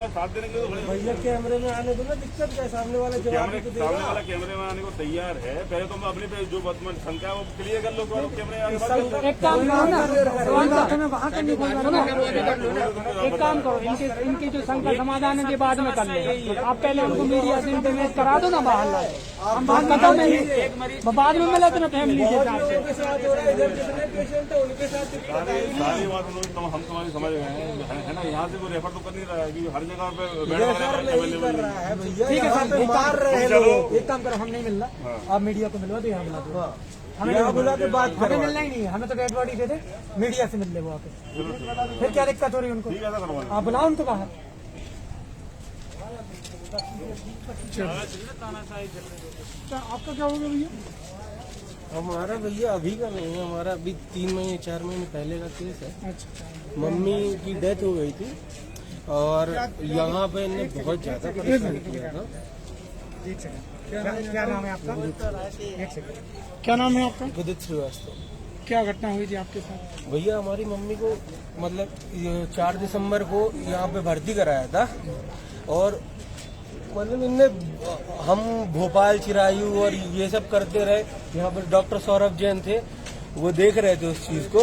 में साथ देने के लिए भैया कैमरे में आने को ना दिक्कत क्या, सामने वाला जवाब तो देगा। सामने वाला कैमरे में आने को तैयार है, पहले तुम अपनी पे जो शंका है वो क्लियर कर लो। कैमरे एक काम करो ना, वहाँ का नहीं बोल रहा ना, एक काम करो, इनकी जो शंका समाधान है के बाद में कर ले। आप पहले उनको मीडिया से इंटरनेट करा दो ना, बाहर लाए, हम बात खत्म नहीं, बाद में मिला तो ना फैमिली के साथ सारी बात हम तुम्हारी समझ गए हैं ना। यहाँ से कोई रेफर तो कर नहीं रहा है कि हर जगह पे कर रहा है भैया। ठीक है सर, मार रहे हैं लोग। एक काम करो, हम नहीं मिल रहा, आप मीडिया को मिलवा दो, यहाँ मिला दो, हमें बुला के बात हमें मिलना ही नहीं है, हमें तो डेड बॉडी दे दे, मीडिया से मिल ले वो आके, फिर क्या दिक्कत हो रही है उनको, आप बुलाओ उनको बाहर। आपका क्या होगा भैया? हमारा भैया अभी का नहीं है, हमारा अभी 3 महीने 4 महीने पहले का केस है। मम्मी की डेथ हो गई थी और यहाँ पे इन्हें बहुत ज्यादा परेशान किया था। क्या नाम है आपका? एक सेकंड, क्या नाम है आपका? विदित श्रीवास्तव। क्या घटना हुई थी आपके साथ? भैया हमारी मम्मी को मतलब 4 दिसंबर को यहाँ पे भर्ती कराया था और मतलब इनने हम भोपाल चिरायू और ये सब करते रहे। यहाँ पर डॉक्टर सौरभ जैन थे, वो देख रहे थे उस चीज को,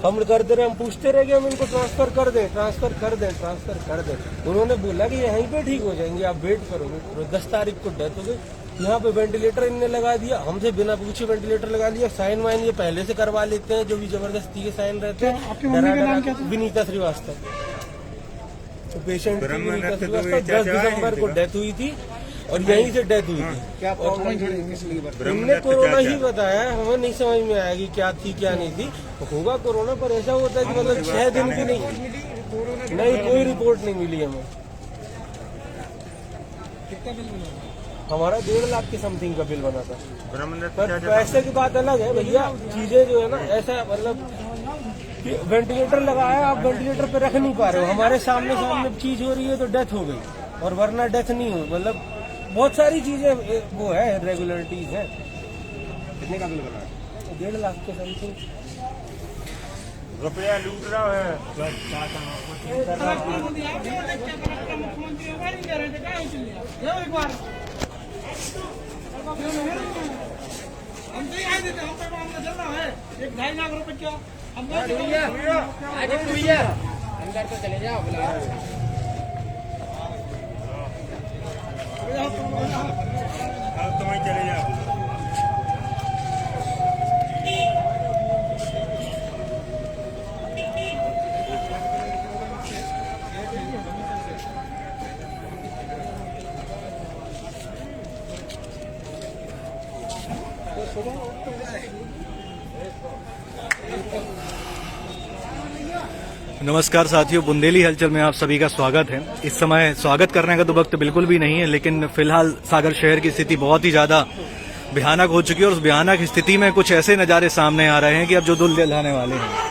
हम करते रहे, हम पूछते रहे कि हम इनको ट्रांसफर कर दें, ट्रांसफर कर दें, ट्रांसफर कर दें। उन्होंने बोला कि यहीं पे ठीक हो जाएंगे, आप वेट करोगे। 10 तारीख को डेथ हो गई। यहाँ पे वेंटिलेटर इनने लगा दिया, हमसे बिना पूछे वेंटिलेटर लगा दिया। साइन वाइन ये पहले से करवा लेते हैं, जो भी जबरदस्ती के साइन रहते हैं। विनीता श्रीवास्तव, तो पेशेंट 10 दिसंबर को डेथ हुई थी और यहीं से डेथ हुई थी। हमने कोरोना ही बताया, हमें नहीं समझ में आया कि क्या थी क्या नहीं थी। होगा कोरोना, पर ऐसा होता है कि मतलब 6 दिन की नहीं, कोई रिपोर्ट नहीं मिली हमें। हमारा 1.5 लाख के समथिंग का बिल बना था। पर पैसे की बात अलग है भैया, चीजें जो है ना ऐसा मतलब वेंटिलेटर लगाया, आप वेंटिलेटर पे रख नहीं पा रहे हो, हमारे सामने चीज हो रही है तो डेथ हो गई, और वरना डेथ नहीं हुई। मतलब बहुत सारी चीजें वो है, रेगुलरिटीज है। कितने का बिल बना है? 1.5 लाख के समथिंग रुपया लूट रहा है। हम तो यहाँ देते, हम तो मामला चल रहा है, 1-2.5 लाख रुपए क्या अंदर तो चले जाओ, बुला तुम चले जाओ। नमस्कार साथियों, बुंदेली हलचल में आप सभी का स्वागत है। इस समय स्वागत करने का तो वक्त बिल्कुल भी नहीं है, लेकिन फिलहाल सागर शहर की स्थिति बहुत ही ज्यादा भयानक हो चुकी है और उस भयानक स्थिति में कुछ ऐसे नज़ारे सामने आ रहे हैं कि अब जो दिल दहलाने वाले हैं।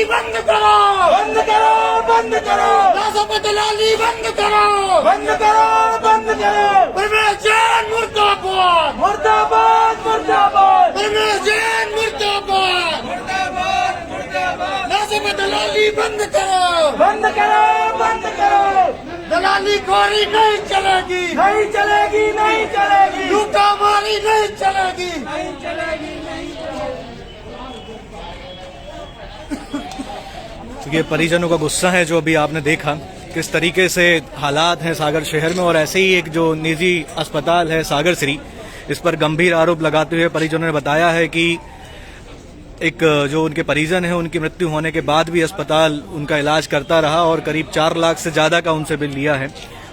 बंद करो, बंद करो, बंद करो, दलाली बंद करो, बंद करो, बंद करो। परवेश जैन मुर्दाबाद, मुर्दाबाद, मुर्दाबाद। परवेश जैन मुर्दाबाद, मुर्दाबाद, मुर्दाबाद। दलाली बंद करो, बंद करो, बंद करो। दलाली खोरी नहीं चलेगी, नहीं चलेगी, नहीं चलेगी। लूटा मारी नहीं चलेगी, नहीं चलेगी, नहीं चलेगी। ये परिजनों का गुस्सा है जो अभी आपने देखा किस तरीके से हालात हैं सागर शहर में, और ऐसे ही एक जो निजी अस्पताल है सागर श्री, इस पर गंभीर आरोप लगाते हुए परिजनों ने बताया है कि एक जो उनके परिजन हैं उनकी मृत्यु होने के बाद भी अस्पताल उनका इलाज करता रहा और करीब 4 लाख से ज्यादा का उनसे बिल लिया है।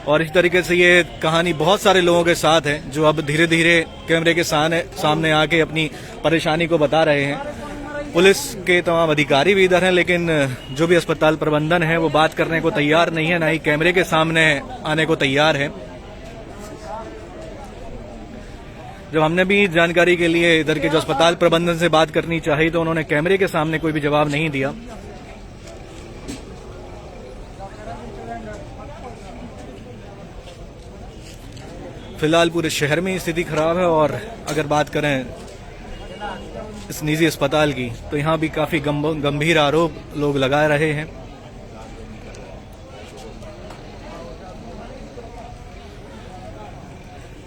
और इस तरीके से ये कहानी बहुत सारे लोगों के साथ है जो अब धीरे धीरे कैमरे के सामने आके अपनी परेशानी को बता रहे हैं। पुलिस के तमाम अधिकारी भी इधर हैं, लेकिन जो भी अस्पताल प्रबंधन है वो बात करने को तैयार नहीं है, ना ही कैमरे के सामने आने को तैयार है। जब हमने भी जानकारी के लिए इधर के जो अस्पताल प्रबंधन से बात करनी चाहिए तो उन्होंने कैमरे के सामने कोई भी जवाब नहीं दिया। फिलहाल पूरे शहर में स्थिति खराब है और अगर बात करें इस निजी अस्पताल की तो यहाँ भी काफी गंभीर आरोप लोग लगा रहे हैं।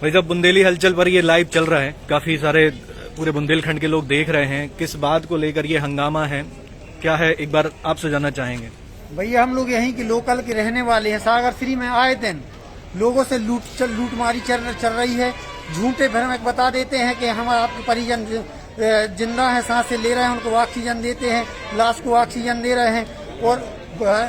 भाई साहब, बुंदेली हलचल पर ये लाइव चल रहा है, काफी सारे पूरे बुंदेलखंड के लोग देख रहे हैं। किस बात को लेकर ये हंगामा है, क्या है, एक बार आपसे जानना चाहेंगे। भैया हम लोग यहीं के लोकल के रहने वाले हैं। सागर श्री में आए दिन लोगों से लूटमारी चल रही है। झूठे भ्रम बता देते हैं कि हमारे आपके परिजन जिंदा है, सांसें ले रहे हैं, उनको ऑक्सीजन देते हैं, लाश को ऑक्सीजन दे रहे हैं और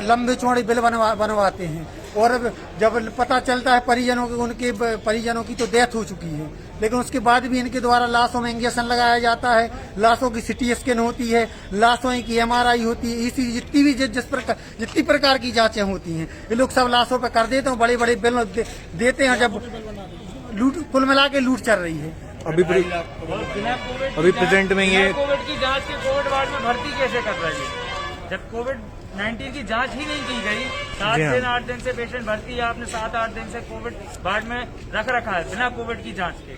लंबे चौड़े बिल बनवाते हैं। और जब पता चलता है परिजनों के, उनके परिजनों की तो डेथ हो चुकी है, लेकिन उसके बाद भी इनके द्वारा लाशों में इंजेक्शन लगाया जाता है, लाशों की सिटी स्कैन होती है, लाशों की MRI होती है, इसी जितनी प्रकार की जांचें होती हैं ये लोग सब लाशों पर कर देते हैं, बड़े बड़े बिल देते हैं। जब लूट कुल मिला के लूट चल रही है। अभी प्रेजेंट में ये कोविड की जांच के कोविड वार्ड में भर्ती कैसे कर रहे हैं जब कोविड-19 की जांच ही नहीं की गई। 7 दिन 8 दिन से पेशेंट भर्ती है, आपने 7-8 दिन से कोविड वार्ड में रखा है बिना कोविड की जांच के।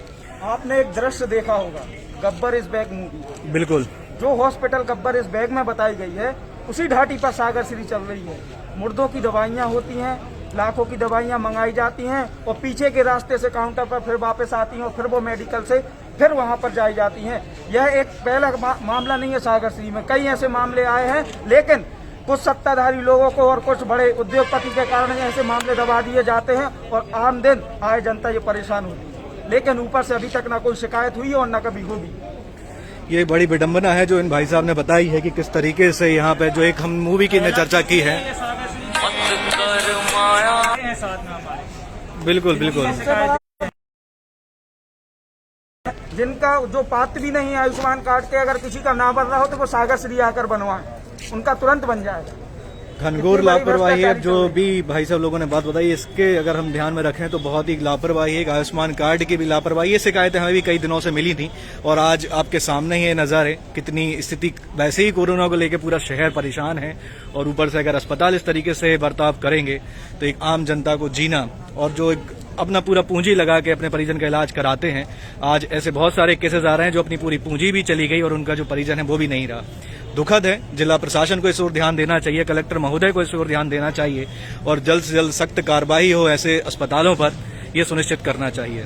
आपने एक दृश्य देखा होगा, गब्बर इज बैक मूवी। बिल्कुल, जो हॉस्पिटल गब्बर इज बैक में बताई गई है उसी घाटी पर सागर श्री चल रही है। मुर्दों की दवाइयां होती हैं, लाखों की दवाइयां मंगाई जाती हैं और पीछे के रास्ते से काउंटर पर फिर वापस आती हैं और फिर वो मेडिकल से फिर वहां पर जाई जाती हैं। यह एक पहला मामला नहीं है सागर श्री में, कई ऐसे मामले आए हैं, लेकिन कुछ सत्ताधारी लोगों को और कुछ बड़े उद्योगपति के कारण ऐसे मामले दबा दिए जाते हैं और आम दिन आए जनता ये परेशान होती है। लेकिन ऊपर से अभी तक ना कोई शिकायत हुई और न कभी होगी। ये बड़ी विडंबना है जो इन भाई साहब ने बताई है कि किस तरीके से यहाँ पे जो एक हम मूवी की चर्चा की है। बिल्कुल बिल्कुल, जिनका जो पात्र भी नहीं है आयुष्मान कार्ड के, अगर किसी का ना बन रहा हो तो वो सागर श्री आकर बनवाएं, उनका तुरंत बन जाएगा। घनघोर लापरवाही है जो भी भाई साहब लोगों ने बात बताई, इसके अगर हम ध्यान में रखें तो बहुत ही लापरवाही है। आयुष्मान कार्ड की भी लापरवाही, ये शिकायतें हमें भी कई दिनों से मिली थी और आज आपके सामने ही ये नजर है कितनी स्थिति। वैसे ही कोरोना को लेकर पूरा शहर परेशान है और ऊपर से अगर अस्पताल इस तरीके से बर्ताव करेंगे तो एक आम जनता को जीना और जो एक अपना पूरा पूंजी लगा के अपने परिजन का इलाज कराते हैं, आज ऐसे बहुत सारे केसेस आ रहे हैं जो अपनी पूरी पूंजी भी चली गई और उनका जो परिजन है वो भी नहीं रहा। दुखद है। जिला प्रशासन को इस ओर ध्यान देना चाहिए, कलेक्टर महोदय को इस ओर ध्यान देना चाहिए और जल्द से जल्द सख्त कार्रवाई हो ऐसे अस्पतालों पर, यह सुनिश्चित करना चाहिए।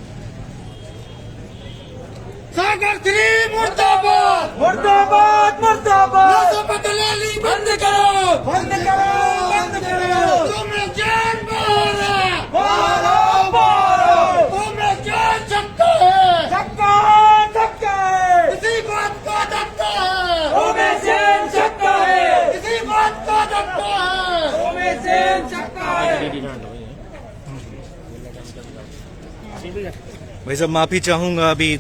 सागर श्री मुर्दाबाद, मुर्दाबाद मुर्दाबाद। लाशों पर दलाली बंद करो, बंद करो, बंद करो। तुम्हें जान मारा, मारो मारो। तुम्हें जान धक्का है, धक्का है, धक्का है। इसी बात का धक्का है, तुम्हें जेल धक्का है, इसी बात का धक्का है, तुम्हें जेल धक्का है। भाई साहब माफी चाहूंगा, अभी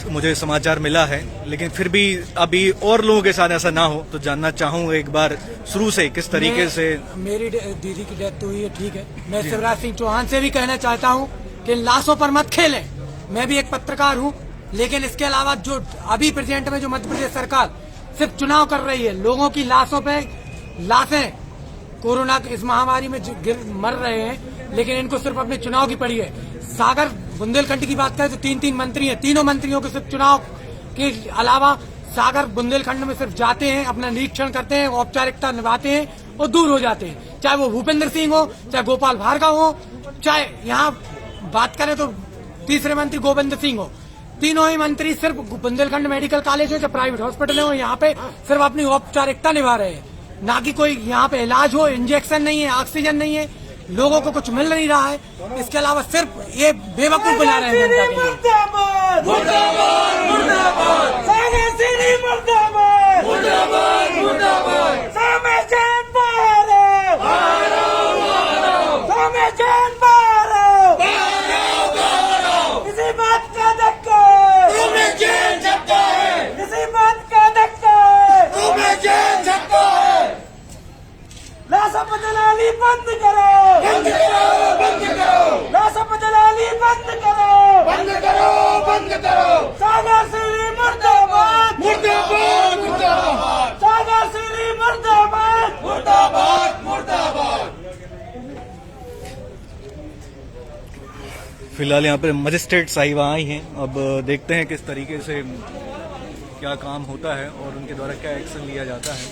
मुझे समाचार मिला है, लेकिन फिर भी अभी और लोगों के साथ ऐसा ना हो तो जानना चाहूंगा एक बार शुरू से किस तरीके से। मेरी दीदी की डेथ हुई है, ठीक है। मैं शिवराज सिंह चौहान से भी कहना चाहता हूं कि इन लाशों पर मत खेलें। मैं भी एक पत्रकार हूं, लेकिन इसके अलावा जो अभी प्रेजेंट में जो मध्य प्रदेश सरकार सिर्फ चुनाव कर रही है, लोगों की लाशों पे लाशें कोरोना इस महामारी में मर रहे हैं, लेकिन इनको सिर्फ अपने चुनाव की पड़ी है। सागर बुंदेलखंड की बात करें तो 3-3 मंत्री हैं, तीनों मंत्रियों के सिर्फ चुनाव के अलावा सागर बुंदेलखंड में सिर्फ जाते हैं, अपना निरीक्षण करते हैं, औपचारिकता निभाते हैं और दूर हो जाते हैं। चाहे वो भूपेंद्र सिंह हो, चाहे गोपाल भार्गव हो, चाहे यहाँ बात करें तो तीसरे मंत्री गोविंद सिंह हो, तीनों ही मंत्री सिर्फ बुंदेलखंड मेडिकल कॉलेज हो, चाहे प्राइवेट हॉस्पिटल हो, यहाँ पे सिर्फ अपनी औपचारिकता निभा रहे हैं, ना कि कोई यहाँ पे इलाज हो, इंजेक्शन नहीं है, ऑक्सीजन नहीं है, लोगों को कुछ मिल नहीं रहा है। इसके अलावा सिर्फ ये बेवकूफ बना रहे हैं जनता के लिए। मुर्दाबाद मुर्दाबाद मुर्दाबाद। सागर श्री मुर्दाबाद मुर्दाबाद मुर्दाबाद। सामे जान मारो, सामे जान मारो, किसी बात का धक्का है, तुम्हें जेल धक्का है, किसी बात का धक्का है। लाशों पर दलाली बंद करो, बंद करो, बंद करो, लाशों पर दलाली बंद करो, बंद करो, बंद करो। सागर श्री मुर्दाबाद, मुर्दाबाद, मुर्दाबाद, सागर श्री मुर्दाबाद, मुर्दाबाद, मुर्दाबाद। फिलहाल यहाँ पे मजिस्ट्रेट साहिबा आई हैं। अब देखते हैं किस तरीके से क्या काम होता है और उनके द्वारा क्या एक्शन लिया जाता है।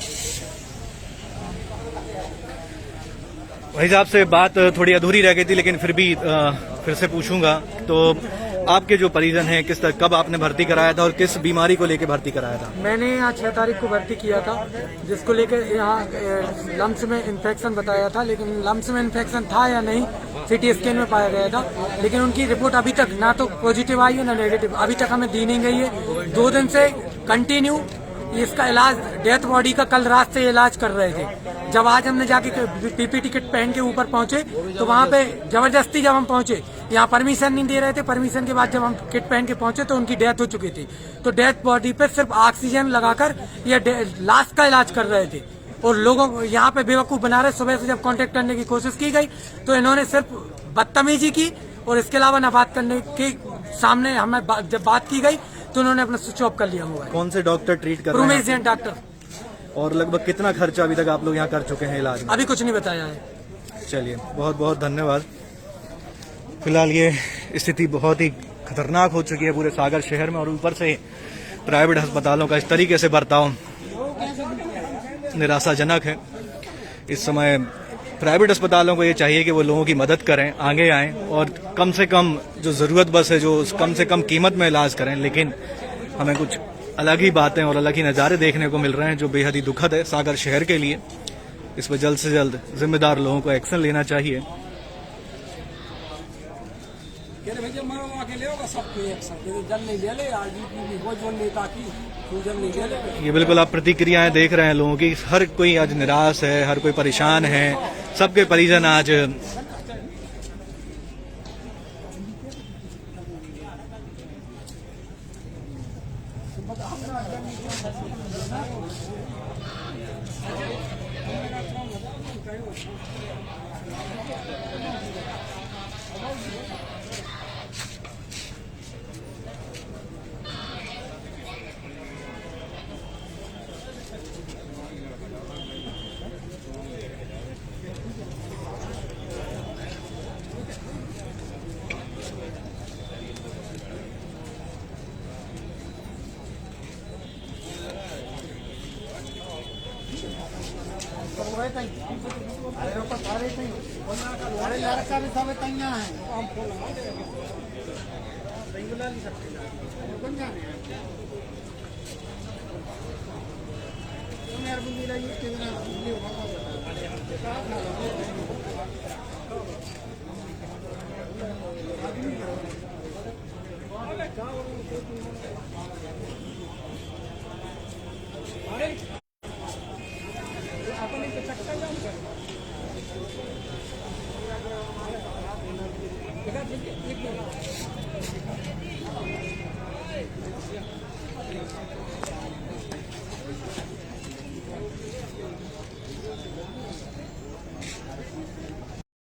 भाई साहब से बात थोड़ी अधूरी रह गई थी, लेकिन फिर भी फिर से पूछूंगा। तो आपके जो परिजन हैं, किस तरह कब आपने भर्ती कराया था और किस बीमारी को लेकर भर्ती कराया था? मैंने यहाँ 6 तारीख को भर्ती किया था, जिसको लेकर यहाँ लम्स में इन्फेक्शन बताया था, लेकिन लम्स में इन्फेक्शन था या नहीं सीटी स्कैन में पाया गया था, लेकिन उनकी रिपोर्ट अभी तक ना तो पॉजिटिव आई है ना नेगेटिव, अभी तक हमें दी नहीं गई है। 2 दिन से कंटिन्यू इसका इलाज, डेथ बॉडी का कल रात से इलाज कर रहे थे। जब आज हमने जाके पीपी किट पहन के ऊपर पहुंचे तो वहाँ पे जबरदस्ती जब हम पहुंचे, यहाँ परमिशन नहीं दे रहे थे, परमिशन के बाद जब हम किट पहन के पहुंचे तो उनकी डेथ हो चुकी थी। तो डेथ बॉडी पे सिर्फ ऑक्सीजन लगाकर ये लाश का इलाज कर रहे थे और लोगों को यहाँ पे बेवकूफ बना रहे। सुबह से जब कांटेक्ट करने की कोशिश की गई तो इन्होंने सिर्फ बदतमीजी की और इसके अलावा न बात करने के सामने हमें जब बात की गई तो उन्होंने अपना स्विच ऑफ कर लिया हुआ है। कौन से डॉक्टर ट्रीट कर रहे हैं? प्रोमेजियन डॉक्टर। और लगभग कितना खर्चा अभी तक आप लोग यहाँ कर चुके हैं इलाज में? अभी कुछ नहीं बताया है। चलिए, बहुत बहुत धन्यवाद। फिलहाल ये स्थिति बहुत ही खतरनाक हो चुकी है पूरे सागर शहर में, और ऊपर से प्राइवेट अस्पतालों का इस तरीके से बर्ताव निराशाजनक है। इस समय प्राइवेट अस्पतालों को ये चाहिए कि वो लोगों की मदद करें, आगे आएं और कम से कम जो ज़रूरत बस है, जो कम से कम कीमत में इलाज करें। लेकिन हमें कुछ अलग ही बातें और अलग ही नज़ारे देखने को मिल रहे हैं जो बेहद ही दुखद है सागर शहर के लिए। इस पर जल्द से जल्द जिम्मेदार लोगों को एक्शन लेना चाहिए। ये बिल्कुल आप प्रतिक्रियाएं देख रहे हैं लोगों की। हर कोई आज निराश है, हर कोई परेशान है, सबके परिजन आज अरे लड़का भी सब तैयार है।